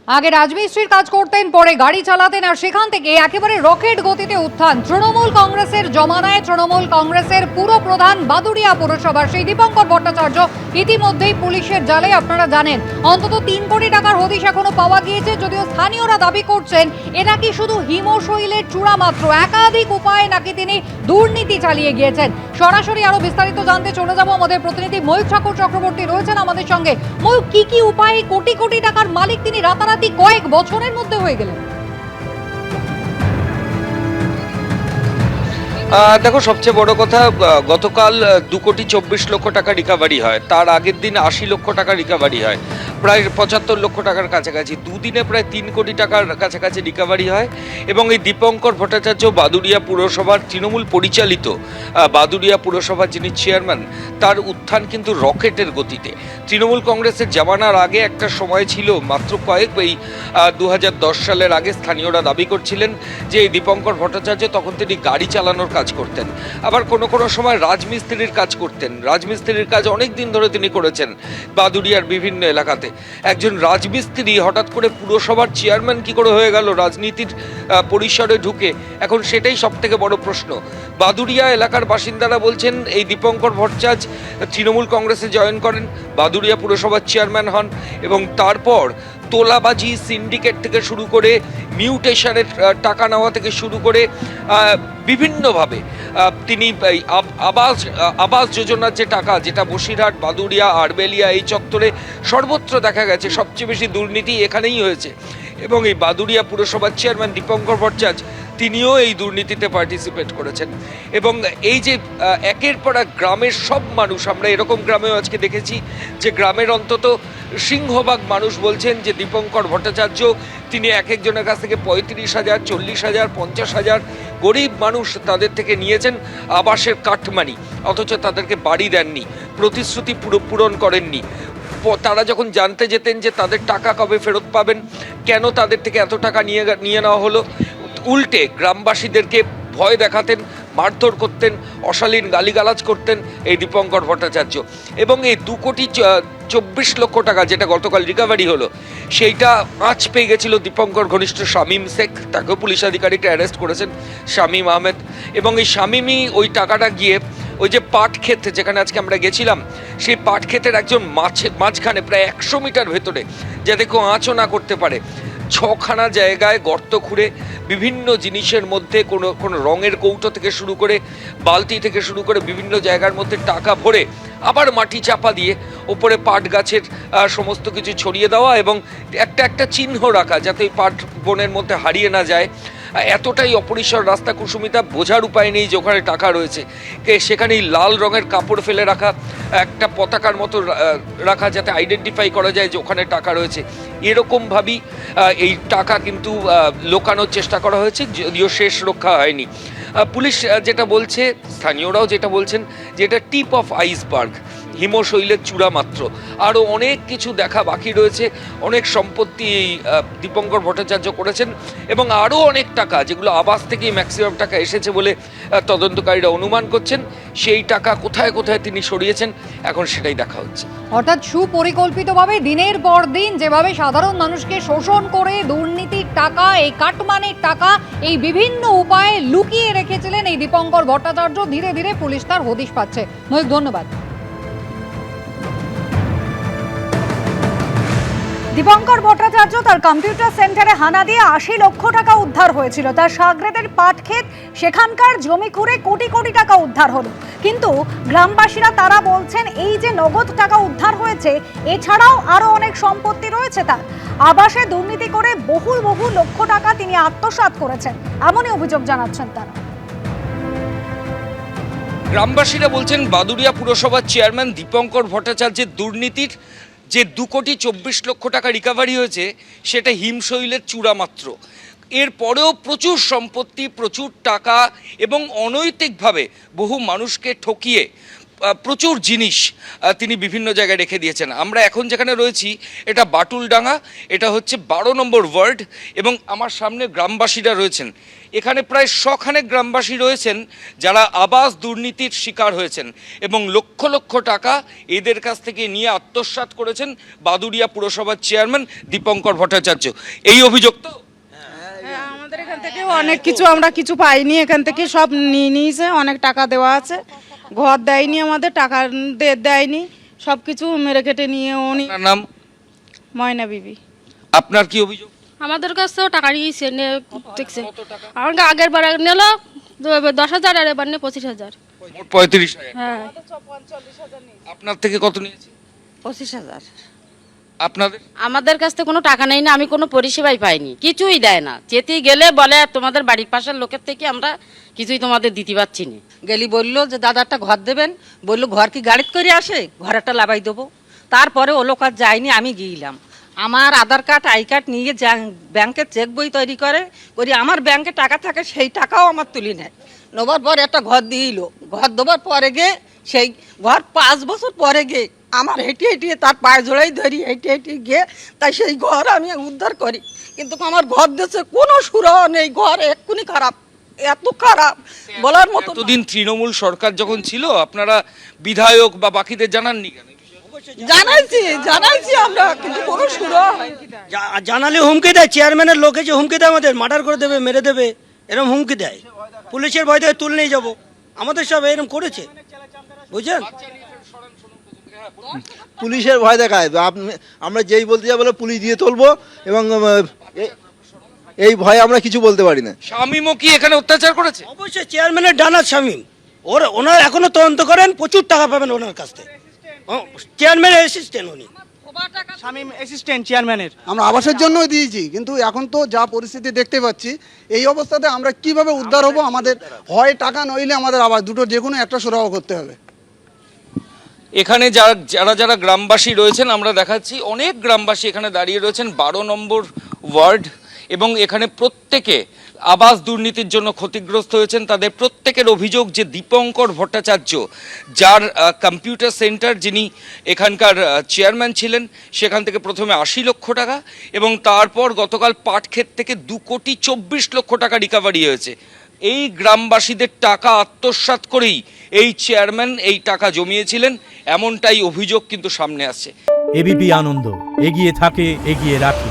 আগে রাজমিস্ত্রির কাজ করতেন, পরে গাড়ি চালাতেন, আর সেখান থেকে একেবারে রকেট গতিতে উত্থান তৃণমূল কংগ্রেসের জমানায়। তৃণমূল কংগ্রেসের পুরো প্রধান বাদুড়িয়া পুরসভার সেই দীপঙ্কর ভট্টাচার্য ইতিমধ্যেই পুলিশের জালে, আপনারা জানেন, অন্তত 3 কোটি টাকার হদিশ এখনো পাওয়া গিয়েছে। যদিও স্থানীয়রা দাবি করছেন এ নাকি শুধু হিমশৈলের চূড়া মাত্র, একাধিক উপায়ে নাকি তিনি দুর্নীতি চালিয়ে গিয়েছেন। সরাসরি আরো বিস্তারিত জানতে চলে যাব, আমাদের প্রতিনিধি ময়ূখ ঠাকুর চক্রবর্তী রয়েছেন আমাদের সঙ্গে। ময়ূখ, কি উপায়ে কোটি কোটি টাকার মালিক তিনি রাতারাতি কয়েক বছরের মধ্যে হয়ে গেলেন? দেখো, সবচেয়ে বড় কথা, গতকাল 2,24,00,000 টাকা রিকভারি হয়। তার আগের দিন 80 লক্ষ টাকা রিকভারি হয়, প্রায় 75 লক্ষ টাকার কাছাকাছি। দুদিনে প্রায় 3 কোটি টাকার কাছাকাছি রিকভারি হয়। এবং এই দীপঙ্কর ভট্টাচার্য বাদুড়িয়া পুরসভার তৃণমূল পরিচালিত বাদুড়িয়া পুরসভার যিনি চেয়ারম্যান, তার উত্থান কিন্তু রকেটের গতিতে। তৃণমূল কংগ্রেসের জামানার আগে একটা সময় ছিল, মাত্র এই 2010 সালের আগে স্থানীয়রা দাবি করছিলেন যে এই দীপঙ্কর ভট্টাচার্য তখন তিনি গাড়ি চালানোর কাজ করতেন, আবার কোনো কোনো সময় রাজমিস্ত্রির কাজ করতেন। রাজমিস্ত্রির কাজ অনেক দিন ধরে তিনি করেছেন বাদুড়িয়ার বিভিন্ন এলাকাতে। একজন রাজমিস্ত্রি হঠাৎ করে পুরসভার চেয়ারম্যান কি করে হয়ে গেল রাজনীতির পরিসরে ঢুকে, এখন সেটাই সব থেকে বড় প্রশ্ন। বাদুড়িয়া এলাকার বাসিন্দারা বলছেন এই দীপঙ্কর ভট্টাচার্য তৃণমূল কংগ্রেসে জয়েন করেন, বাদুড়িয়া পুরসভার চেয়ারম্যান হন, এবং তারপর তোলাবাজি, সিন্ডিকেট থেকে শুরু করে মিউটেশনের টাকা নেওয়া থেকে শুরু করে বিভিন্নভাবে তিনি আবাস যোজনার যে টাকা, যেটা বসিরহাট, বাদুড়িয়া, আরবেলিয়া এই চত্বরে সর্বত্র দেখা গেছে সবচেয়ে বেশি দুর্নীতি এখানেই হয়েছে। এবং এই বাদুড়িয়া পুরসভার চেয়ারম্যান দীপঙ্কর ভট্টাচার্য তিনিও এই দুর্নীতিতে পার্টিসিপেট করেছেন। এবং এই যে একের পর এক গ্রামের সব মানুষ, আমরা এরকম গ্রামেও আজকে দেখেছি যে গ্রামের অন্তত সিংহভাগ মানুষ বলছেন যে দীপঙ্কর ভট্টাচার্য তিনি এক একজনের কাছ থেকে 35,000, 40,000, 50,000 গরিব মানুষ তাদের থেকে নিয়েছেন আবাসের কাটমানি, অথচ তাদেরকে বাড়ি দেননি, প্রতিশ্রুতি পূরণ করেননি। তারা যখন জানতে যেতেন যে তাদের টাকা কবে ফেরত পাবেন, কেন তাদের থেকে এত টাকা নিয়ে নেওয়া হলো, উল্টে গ্রামবাসীদেরকে ভয় দেখাতেন, মারধর করতেন, অশালীন গালিগালাজ করতেন এই দীপঙ্কর ভট্টাচার্য। এবং এই 2,24,00,000 টাকা যেটা গতকাল রিকভারি হলো, সেইটা আঁচ পেয়ে গেছিল দীপঙ্কর ঘনিষ্ঠ শামীম শেখ, তাকেও পুলিশ আধিকারিকরা অ্যারেস্ট করেছেন, শামীম আহমেদ। এবং এই শামীমই ওই টাকাটা গিয়ে ওই যে পাট ক্ষেত যেখানে আজকে আমরা গেছিলাম, সেই পাট ক্ষেতের একজন মাঝখানে প্রায় 100 মিটার ভেতরে, যাতে কেউ আঁচও না করতে পারে, 6খানা জায়গায় গর্ত খুঁড়ে বিভিন্ন জিনিসের মধ্যে কোনো রঙের কৌটো থেকে শুরু করে বালতি থেকে শুরু করে বিভিন্ন জায়গার মধ্যে টাকা ভরে আবার মাটি চাপা দিয়ে ওপরে পাট গাছের সমস্ত কিছু ছড়িয়ে দেওয়া এবং একটা চিহ্ন রাখা যাতে ওই পাট বনের মধ্যে হারিয়ে না যায়। এতটাই অপরিসর রাস্তা, কুসুমিতা, বোঝার উপায় নেই যে ওখানে টাকা রয়েছে। সেখানেই লাল রঙের কাপড় ফেলে রাখা, একটা পতাকার মতো রাখা যাতে আইডেন্টিফাই করা যায় যে ওখানে টাকা রয়েছে। এরকমভাবেই এই টাকা কিন্তু লোকানোর চেষ্টা করা হয়েছে, যদিও শেষ রক্ষা হয়নি। পুলিশ যেটা বলছে, স্থানীয়রাও যেটা বলছেন, যে এটা টিপ অফ আইসবার্গ, হিমশৈলের চূড়া মাত্র, আরও অনেক কিছু দেখা বাকি রয়েছে। অনেক সম্পত্তি এই দীপঙ্কর ভট্টাচার্য করেছেন এবং আরও অনেক টাকা, যেগুলো আবাস থেকেই ম্যাক্সিমাম টাকা এসেছে বলে তদন্তকারীরা অনুমান করছেন, সেই টাকা কোথায় কোথায় তিনি সরিয়েছেন এখন সেটাই দেখা হচ্ছে। অর্থাৎ সুপরিকল্পিতভাবে দিনের পর দিন যেভাবে সাধারণ মানুষকে শোষণ করে দুর্নীতির টাকা, এই কাটমানির টাকা, এই বিভিন্ন উপায়ে লুকিয়ে রেখেছিলেন এই দীপঙ্কর ভট্টাচার্য, ধীরে ধীরে পুলিশ তার হদিশ পাচ্ছে। ময়ূখ, ধন্যবাদ। দীপঙ্কর ভট্টাচার্য তার কম্পিউটার সেন্টারে হানা দিয়ে 80 লক্ষ টাকা উদ্ধার হয়েছিল। তার সাগরেদের পাট ক্ষেত, সেখানকার জমি খুঁড়ে কোটি কোটি টাকা উদ্ধার হলো। কিন্তু গ্রামবাসীরা তারা বলছেন এই যে নগদ টাকা উদ্ধার হয়েছে, এছাড়াও আরো অনেক সম্পত্তি রয়েছে তার। আবাসে দুর্নীতি করে বহু লক্ষ টাকা তিনি আত্মসাৎ করেছেন, এমনই অভিযোগ জানাচ্ছেন তারা। গ্রামবাসীরা বলছেন বাদুড়িয়া পুরসভার চেয়ারম্যান দীপঙ্কর ভট্টাচার্যের দুর্নীতির যে 2,24,00,000 টাকা রিকভারি হয়েছে, সেটা হিমশৈলের চূড়া মাত্র। এরপরেও প্রচুর সম্পত্তি, প্রচুর টাকা এবং অনৈতিকভাবে বহু মানুষকে ঠকিয়ে প্রচুর জিনিস তিনি বিভিন্ন জায়গায় রেখে দিয়েছেন। আমরা এখন যেখানে রয়েছি এটা বাটুলডাঙ্গা, এটা হচ্ছে 12 নম্বর ওয়ার্ড, এবং আমার সামনে গ্রামবাসীরা রয়েছেন। এখানে প্রায় 100 গ্রামবাসী রয়েছেন যারা আবাস দুর্নীতির শিকার হয়েছেন এবং লক্ষ লক্ষ টাকা এদের কাছ থেকে নিয়ে আত্মসাৎ করেছেন বাদুড়িয়া পুরসভার চেয়ারম্যান দীপঙ্কর ভট্টাচার্য। এই অভিযোগ তো আমাদের এখান থেকে অনেক কিছু আমরা কিছু পাইনি, এখান থেকে সব নিয়ে নিয়েছে, অনেক টাকা দেওয়া আছে, ঘর দেয়নি, আমাদের টাকা দেয়নি, সব কিছু মেরে কেটে নিয়ে উনি। আপনার নাম? ময়না বিবি। আপনার কি অভিযোগ? আমাদের কাছ থেকেও টাকা নিয়েছে, দেখছে আমাকে আগের বার নিল 10,000 আর এবার নিয়ে 25,000। মোট 35,000। হ্যাঁ, আপনার থেকে কত নিয়েছে? 25,000। আপনাদের? আমাদের কাছ থেকে কোনো টাকা নেই না, আমি কোনো পরিষেবাই পাইনি, কিছুই দেয় না। যেতেই গেলে বলে তোমাদের বাড়ির পাশের লোকের থেকে আমরা কিছুই তোমাদের দিতে পারছি না। গেলি বললো যে দাদা একটা ঘর দেবেন, বললো ঘর কি গাড়িতে করে আসে, ঘর একটা লাগাই দেবো। তারপরে ও লোক আর যায়নি, আমি গিয়েলাম। আমার আধার কার্ড আই কার্ড নিয়ে ব্যাংকে চেক বই তৈরি করি আমার ব্যাংকে টাকা থাকে, সেই টাকাও আমার তুলি নেয়। নেবার পর একটা ঘর দিইল, ঘর দেবার পরে গিয়ে সেই ঘর 5 বছর পরে গিয়ে আমার হেঁটে হেঁটিয়ে তার পায়ে জোড়াই ধরি, হেঁটে হেঁটে গিয়ে তাই সেই ঘর আমি উদ্ধার করি। কিন্তু আমার ঘর দেশে কোনো সুরাহ নেই, ঘর এক্ষুনি খারাপ, এত খারাপ বলার মতো। এতদিন তৃণমূল সরকার যখন ছিল আপনারা বিধায়ক বা বাকিদের জানাননি কেন? জানাইছি আমরা, কিন্তু কোনো সুরাহ হয়নি। জানালে হুমকি দেয়, চেয়ারম্যানের লোক এসে হুমকি দেয়, আমাদের মার্ডার করে দেবে, মেরে দেবে, এরকম হুমকি দেয়। পুলিশের ভয় থেকে তুলে নিয়ে যাবো, আমাদের সব এরকম করেছে, বুঝছেন। পুলিশের ভয় দেখায়, আমরা যেই বলতে যাবো পুলিশ দিয়ে তুলবো, এবং এই ভয়ে আমরা কিছু বলতে পারি না। শামীমও কি এখানে অত্যাচার করেছে? অবশ্যই চেয়ারম্যানের ডানার শামীম, ওনার এখনো তদন্ত করেন, প্রচুর টাকা পাবেন ওনার কাছ থেকে। চেয়ারম্যানের অ্যাসিস্ট্যান্ট উনি, শামীম অ্যাসিস্ট্যান্ট চেয়ারম্যানের। আমরা আবাসের জন্য দিয়েছি, কিন্তু এখন তো যা পরিস্থিতি দেখতে পাচ্ছি, এই অবস্থাতে আমরা কিভাবে উদ্ধার হব? আমাদের হয় টাকা নইলে আমাদের আবার দুটো যে কোনো একটা সুরাহ করতে হবে। এখানে যারা গ্রামবাসী রয়েছেন আমরা দেখাচ্ছি, অনেক গ্রামবাসী এখানে দাঁড়িয়ে রয়েছেন 12 নম্বর ওয়ার্ড, এবং এখানে প্রত্যেকে আবাস দুর্নীতির জন্য ক্ষতিগ্রস্ত হয়েছেন। তাদের প্রত্যেকের অভিযোগ যে দীপঙ্কর ভট্টাচার্য, যার কম্পিউটার সেন্টার, যিনি এখানকার চেয়ারম্যান ছিলেন, সেখান থেকে প্রথমে 80 লক্ষ টাকা এবং তারপর গতকাল পাটক্ষেত থেকে 2,24 লক্ষ টাকা রিকভারি হয়েছে। এই গ্রামবাসীদের টাকা আত্মসাৎ করেই এই চেয়ারম্যান এই টাকা জমিয়েছিলেন, এমনটাই অভিযোগ কিন্তু সামনে আসছে। এবিপি আনন্দ, এগিয়ে থাকে, এগিয়ে রাখে।